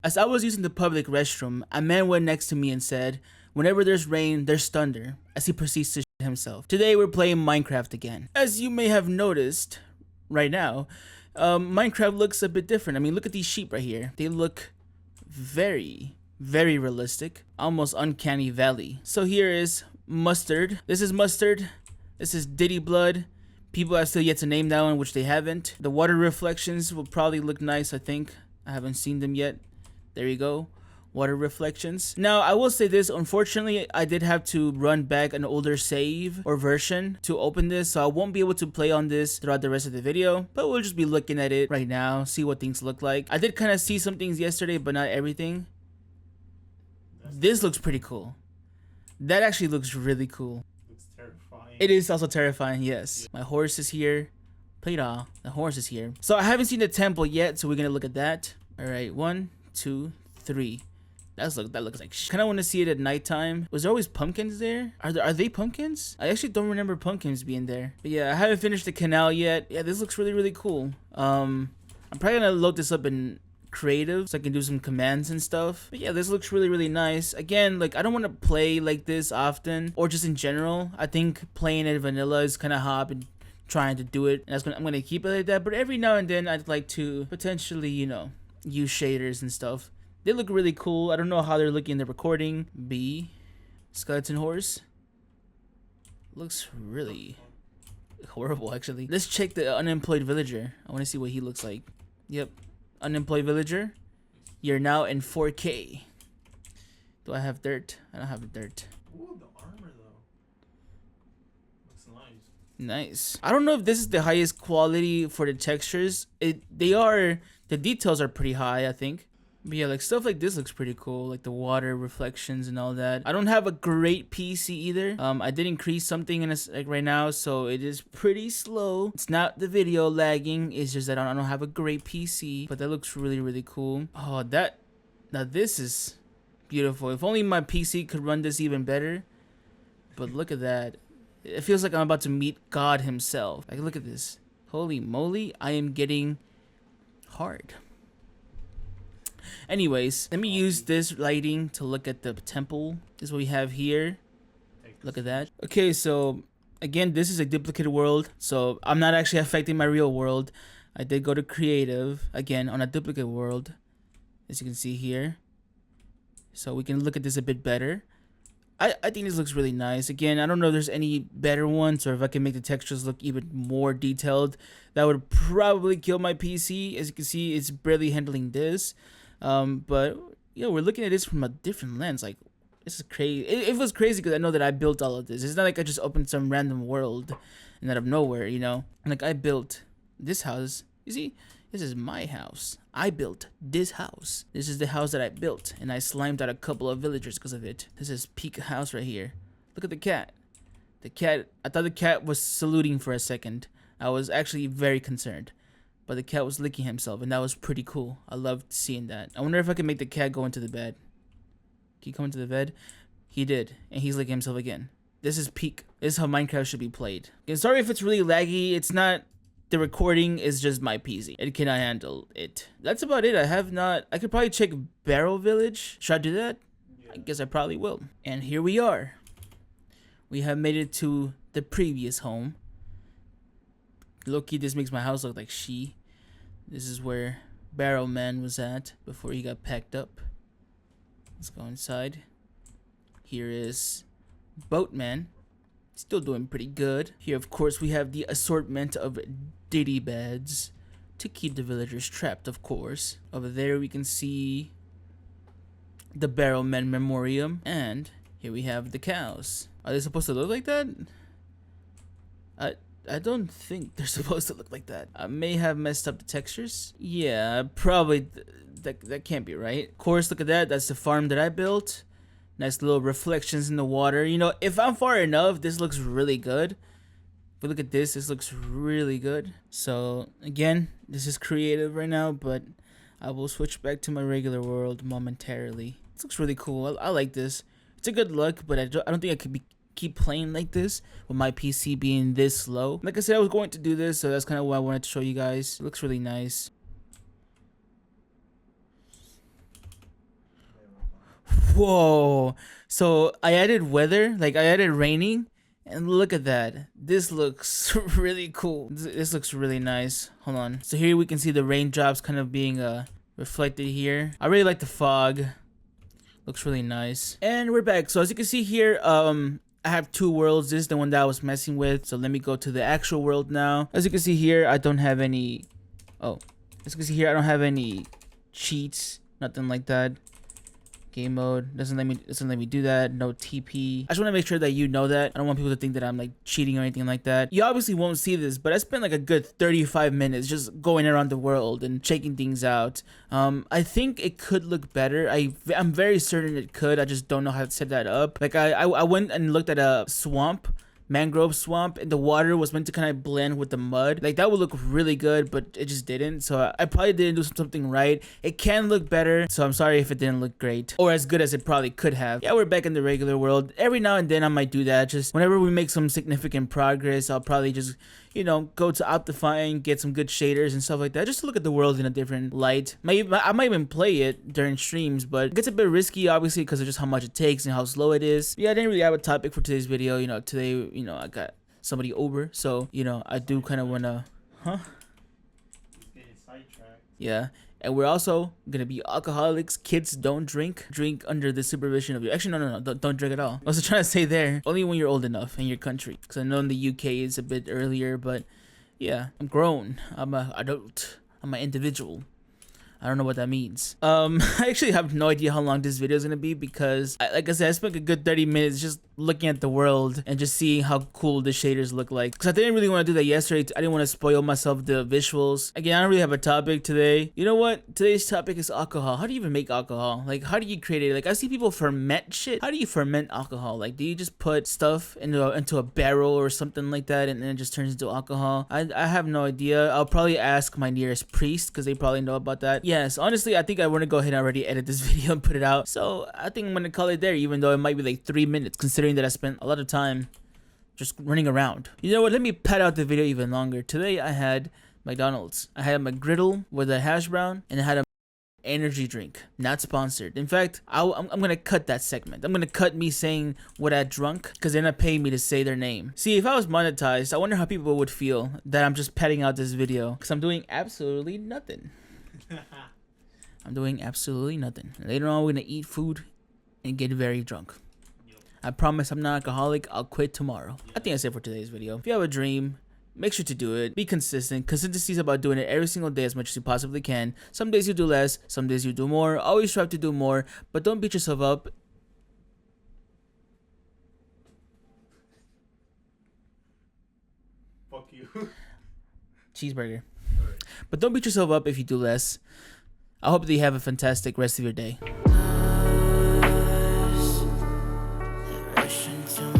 As I was using the public restroom, a man went next to me and said, "Whenever there's rain, there's thunder," as he proceeds to shit himself. Today we're playing Minecraft again. As you may have noticed right now, Minecraft looks a bit different. I mean, look at these sheep right here. They look very, very realistic, almost uncanny valley. So here is Mustard. This is Mustard. This is Diddy Blood. People have still yet to name that one, which they haven't. The water reflections will probably look nice, I think. I haven't seen them yet. There you go. Water reflections. Now, I will say this. Unfortunately, I did have to run back an older save or version to open this, so I won't be able to play on this throughout the rest of the video, but we'll just be looking at it right now, see what things look like. I did kind of see some things yesterday, but not everything. This looks pretty cool. That actually looks really cool. Looks terrifying. It is also terrifying, yes. My horse is here. Play-Doh. The horse is here. So I haven't seen the temple yet, so we're gonna look at that. Alright, 1, 2, 3. That looks like shit. Kinda wanna see it at nighttime. Was there always pumpkins there? Are they pumpkins? I actually don't remember pumpkins being there. But yeah, I haven't finished the canal yet. Yeah, this looks really, really cool. I'm probably gonna load this up in creative so I can do some commands and stuff. But yeah, this looks really, really nice. Again, like, I don't want to play like this often, or just in general. I think playing it vanilla is kind of hot and trying to do it, and I'm gonna keep it like that. But every now and then I'd like to potentially, you know, use shaders and stuff. They look really cool. I don't know how they're looking in the recording. B skeleton horse looks really horrible, actually. Let's check the unemployed villager. I want to see what he looks like. Yep, unemployed villager, you're now in 4K. Do I have dirt? I don't have dirt. Ooh, the armor though. Looks nice. Nice. I don't know if this is the highest quality for the textures. The details are pretty high, I think. But yeah, like, stuff like this looks pretty cool, like the water reflections and all that. I don't have a great PC either. I did increase something in like right now, so it is pretty slow. It's not the video lagging, it's just that I don't have a great PC. But that looks really, really cool. Oh, now this is beautiful. If only my PC could run this even better. But look at that. It feels like I'm about to meet God himself. Like, look at this. Holy moly, I am getting hard. Anyways, let me use this lighting to look at the temple. This is what we have here. Look at that. Okay, so again, this is a duplicate world, so I'm not actually affecting my real world. I did go to creative again on a duplicate world, as you can see here. So we can look at this a bit better. I think this looks really nice. Again, I don't know if there's any better ones, or if I can make the textures look even more detailed. That would probably kill my PC. As you can see, it's barely handling this. But you know, we're looking at this from a different lens. Like, this is crazy. It was crazy because I know that I built all of this. It's not like I just opened some random world and out of nowhere, you know. Like, I built this house. You see, this is my house. I built this house. This is the house that I built, and I slimed out a couple of villagers because of it. This is peak house right here. Look at the cat. The cat. I thought the cat was saluting for a second. I was actually very concerned. But the cat was licking himself, and that was pretty cool. I loved seeing that. I wonder if I can make the cat go into the bed. Can he come into the bed? He did, and he's licking himself again. This is peak. This is how Minecraft should be played. Okay, sorry if it's really laggy. It's not. The recording is just my PC. It cannot handle it. That's about it. I could probably check Barrow Village. Should I do that? Yeah. I guess I probably will. And here we are. We have made it to the previous home. Low-key, this makes my house look like she. This is where Barrow Man was at before he got packed up. Let's go inside. Here is Boatman. Still doing pretty good. Here, of course, we have the assortment of Diddy beds to keep the villagers trapped, of course. Over there, we can see the Barrow Man Memoriam. And here we have the cows. Are they supposed to look like that? I don't think they're supposed to look like that. I may have messed up the textures. Yeah, probably. That can't be right. Of course, look at that. That's the farm that I built. Nice little reflections in the water. You know, if I'm far enough, this looks really good. If we look at this, this looks really good. So, again, this is creative right now, but I will switch back to my regular world momentarily. This looks really cool. I like this. It's a good look, but I don't think I could keep playing like this with my PC being this slow. Like I said, I was going to do this, so that's kind of what I wanted to show you guys. It looks really nice. Whoa. So I added weather, like I added raining, and look at that. This looks really cool. This looks really nice. Hold on. So here we can see the raindrops kind of being reflected here. I really like the fog. Looks really nice. And we're back. So as you can see here, I have two worlds. This is the one that I was messing with. So let me go to the actual world now. As you can see here, I don't have any... Oh. As you can see here, I don't have any cheats. Nothing like that. Game mode doesn't let me do that. No TP. I just want to make sure that you know that. I don't want people to think that I'm like cheating or anything like that. You obviously won't see this, but I spent like a good 35 minutes just going around the world and checking things out. I think it could look better. I'm very certain it could. I just don't know how to set that up. Like I went and looked at a swamp, mangrove swamp, and the water was meant to kind of blend with the mud. Like that would look really good, but it just didn't. So I probably didn't do something right. It can look better, so I'm sorry if it didn't look great or as good as it probably could have. Yeah, we're back in the regular world. Every now and then I might do that. Just whenever we make some significant progress, I'll probably just, you know, go to Optifine, get some good shaders and stuff like that, just to look at the world in a different light. I might even play it during streams, but it gets a bit risky, obviously, because of just how much it takes and how slow it is. Yeah, I didn't really have a topic for today's video. You know, today, you know, I got somebody over, so, you know, I do kind of want to... Huh? He's getting sidetracked. Yeah. And we're also gonna be alcoholics. Kids, don't drink. Drink under the supervision of your... Actually, no. Don't drink at all. I was trying to say there. Only when you're old enough in your country. Because I know in the UK it's a bit earlier, but yeah, I'm grown. I'm an adult. I'm an individual. I don't know what that means. I actually have no idea how long this video is gonna be because, like I said, I spent a good 30 minutes just looking at the world and just seeing how cool the shaders look like. Because I didn't really want to do that yesterday. I didn't want to spoil myself the visuals. Again, I don't really have a topic today. You know what? Today's topic is alcohol. How do you even make alcohol? Like, how do you create it? Like, I see people ferment shit. How do you ferment alcohol? Like, do you just put stuff into a barrel or something like that and then it just turns into alcohol? I have no idea. I'll probably ask my nearest priest because they probably know about that. Yes, honestly, I think I want to go ahead and already edit this video and put it out. So I think I'm going to call it there, even though it might be like 3 minutes, considering that I spent a lot of time just running around. You know what? Let me pad out the video even longer. Today I had McDonald's. I had a McGriddle with a hash brown and I had a energy drink. Not sponsored. In fact, I'm going to cut that segment. I'm going to cut me saying what I drunk because they're not paying me to say their name. See, if I was monetized, I wonder how people would feel that I'm just padding out this video because I'm doing absolutely nothing. I'm doing absolutely nothing. Later on, we're gonna eat food and get very drunk. Yep. I promise I'm not alcoholic. I'll quit tomorrow. Yeah. I think that's it for today's video. If you have a dream, make sure to do it. Be consistent. Consistency is about doing it every single day as much as you possibly can. Some days you do less, some days you do more. Always strive to do more, but don't beat yourself up. Fuck you. Cheeseburger. Alright. But don't beat yourself up if you do less. I hope that you have a fantastic rest of your day. Rush into